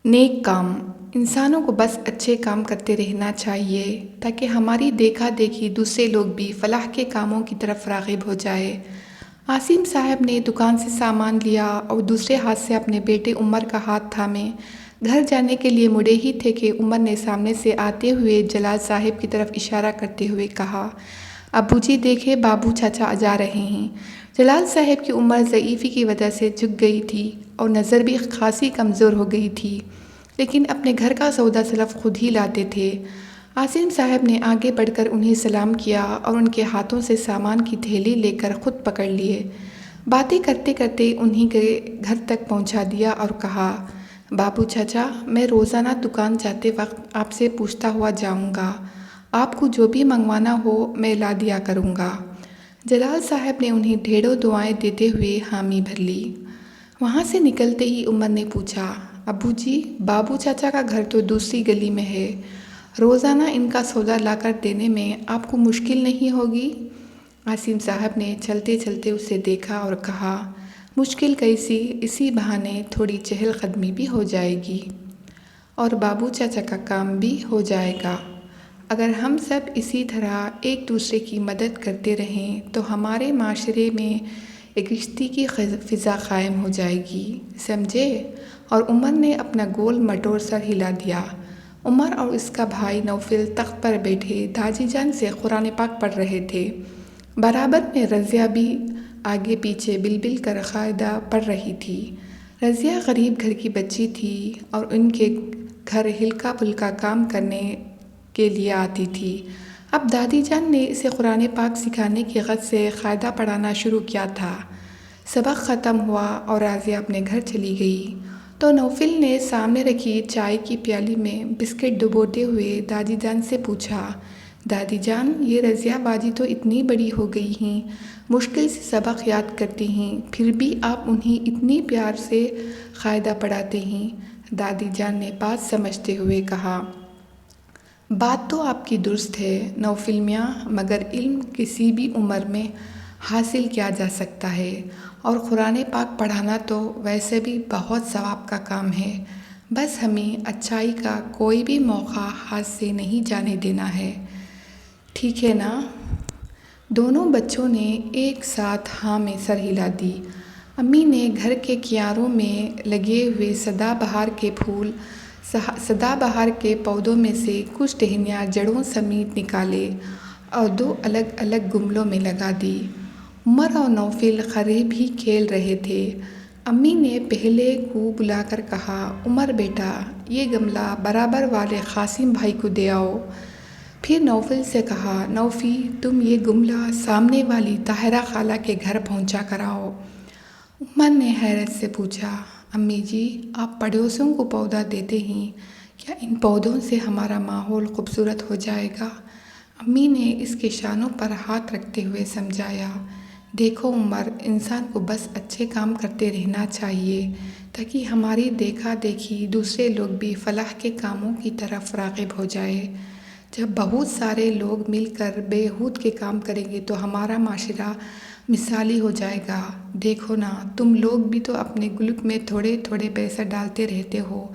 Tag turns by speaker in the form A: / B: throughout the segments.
A: نیک کام انسانوں کو بس اچھے کام کرتے رہنا چاہیے تاکہ ہماری دیکھا دیکھی دوسرے لوگ بھی فلاح کے کاموں کی طرف راغب ہو جائے۔ عاصم صاحب نے دکان سے سامان لیا اور دوسرے ہاتھ سے اپنے بیٹے عمر کا ہاتھ تھامے گھر جانے کے لیے مڑے ہی تھے کہ عمر نے سامنے سے آتے ہوئے جلال صاحب کی طرف اشارہ کرتے ہوئے کہا، ابو جی دیکھے بابو چاچا جا رہے ہیں۔ جلال صاحب کی عمر ضعیفی کی وجہ سے جھک گئی تھی اور نظر بھی خاصی کمزور ہو گئی تھی، لیکن اپنے گھر کا سودا سلف خود ہی لاتے تھے۔ عاصم صاحب نے آگے بڑھ کر انہیں سلام کیا اور ان کے ہاتھوں سے سامان کی تھیلی لے کر خود پکڑ لیے۔ باتیں کرتے کرتے انہیں کے گھر تک پہنچا دیا اور کہا، بابو چاچا میں روزانہ دکان جاتے وقت آپ سے پوچھتا ہوا جاؤں گا، آپ کو جو بھی منگوانا ہو میں لا دیا کروں گا۔ جلال صاحب نے انہیں ڈھیروں دعائیں دیتے ہوئے حامی بھر لی۔ وہاں سے نکلتے ہی عمر نے پوچھا، ابو جی بابو چاچا کا گھر تو دوسری گلی میں ہے، روزانہ ان کا سودا لا کر دینے میں آپ کو مشکل نہیں ہوگی؟ عاصم صاحب نے چلتے چلتے اسے دیکھا اور کہا، مشکل کیسی، اسی بہانے تھوڑی چہل قدمی بھی ہو جائے گی اور بابو چاچا کا کام بھی ہو جائے گا۔ اگر ہم سب اسی طرح ایک دوسرے کی مدد کرتے رہیں تو ہمارے معاشرے میں ایک رشتے کی فضا قائم ہو جائے گی، سمجھے؟ اور عمر نے اپنا گول مٹور سر ہلا دیا۔ عمر اور اس کا بھائی نوفل تخت پر بیٹھے داجی جان سے قرآن پاک پڑھ رہے تھے۔ برابر میں رضیہ بھی آگے پیچھے بل بل کر قاعدہ پڑھ رہی تھی۔ رضیہ غریب گھر کی بچی تھی اور ان کے گھر ہلکا پھلکا کام کرنے کے لیے آتی تھی۔ اب دادی جان نے اسے قرآن پاک سکھانے کی غرض سے قاعدہ پڑھانا شروع کیا تھا۔ سبق ختم ہوا اور رضیہ اپنے گھر چلی گئی تو نوفل نے سامنے رکھی چائے کی پیالی میں بسکٹ ڈبوتے ہوئے دادی جان سے پوچھا، دادی جان یہ رضیہ باجی تو اتنی بڑی ہو گئی ہیں، مشکل سے سبق یاد کرتی ہیں، پھر بھی آپ انہیں اتنی پیار سے قاعدہ پڑھاتے ہیں؟ دادی جان نے بات سمجھتے ہوئے کہا، بات تو آپ کی درست ہے نوفل میاں، مگر علم کسی بھی عمر میں حاصل کیا جا سکتا ہے، اور قرآن پاک پڑھانا تو ویسے بھی بہت ثواب کا کام ہے، بس ہمیں اچھائی کا کوئی بھی موقع ہاتھ سے نہیں جانے دینا ہے، ٹھیک ہے نا؟ دونوں بچوں نے ایک ساتھ ہاں میں سر ہلا دی۔ امی نے گھر کے کیاروں میں لگے ہوئے سدا بہار کے پودوں میں سے کچھ ٹہنیاں جڑوں سمیت نکالے اور دو الگ الگ گملوں میں لگا دی۔ عمر اور نوفل قریب ہی کھیل رہے تھے۔ امی نے پہلے کو بلا کر کہا، عمر بیٹا یہ گملہ برابر والے قاسم بھائی کو دے آؤ۔ پھر نوفل سے کہا، نوفی تم یہ گملہ سامنے والی طاہرہ خالہ کے گھر پہنچا کر آؤ۔ عمر نے حیرت سے پوچھا، امی جی آپ پڑوسیوں کو پودا دیتے ہیں، کیا ان پودوں سے ہمارا ماحول خوبصورت ہو جائے گا؟ امی نے اس کے شانوں پر ہاتھ رکھتے ہوئے سمجھایا، دیکھو عمر انسان کو بس اچھے کام کرتے رہنا چاہیے تاکہ ہماری دیکھا دیکھی دوسرے لوگ بھی فلاح کے کاموں کی طرف راغب ہو جائے۔ جب بہت سارے لوگ مل کر بے ہود کے کام کریں گے تو ہمارا معاشرہ مثالی ہو جائے گا۔ دیکھو نا تم لوگ بھی تو اپنے گلک میں تھوڑے تھوڑے پیسے ڈالتے رہتے ہو،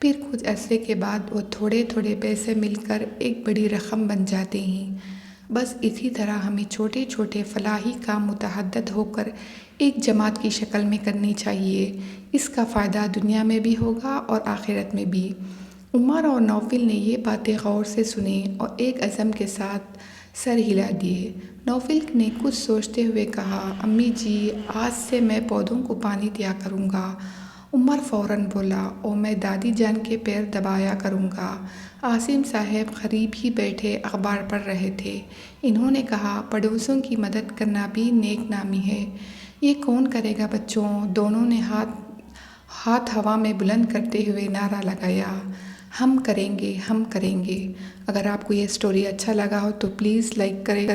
A: پھر کچھ عرصے کے بعد وہ تھوڑے تھوڑے پیسے مل کر ایک بڑی رقم بن جاتے ہیں۔ بس اسی طرح ہمیں چھوٹے چھوٹے فلاحی کام متعدد ہو کر ایک جماعت کی شکل میں کرنی چاہیے، اس کا فائدہ دنیا میں بھی ہوگا اور آخرت میں بھی۔ عمر اور نوفل نے یہ باتیں غور سے سنیں اور ایک عزم کے ساتھ سر ہلا دیے۔ نوفل نے کچھ سوچتے ہوئے کہا، امی جی آج سے میں پودوں کو پانی دیا کروں گا۔ عمر فوراً بولا، اور میں دادی جان کے پیر دبایا کروں گا۔ عاصم صاحب قریب ہی بیٹھے اخبار پڑھ رہے تھے۔ انہوں نے کہا، پڑوسیوں کی مدد کرنا بھی نیک نامی ہے، یہ کون کرے گا بچوں؟ دونوں نے ہاتھ ہوا میں بلند کرتے ہوئے نعرہ لگایا، ہم کریں گے ہم کریں گے۔ اگر آپ کو یہ سٹوری اچھا لگا ہو تو پلیز لائک کریں۔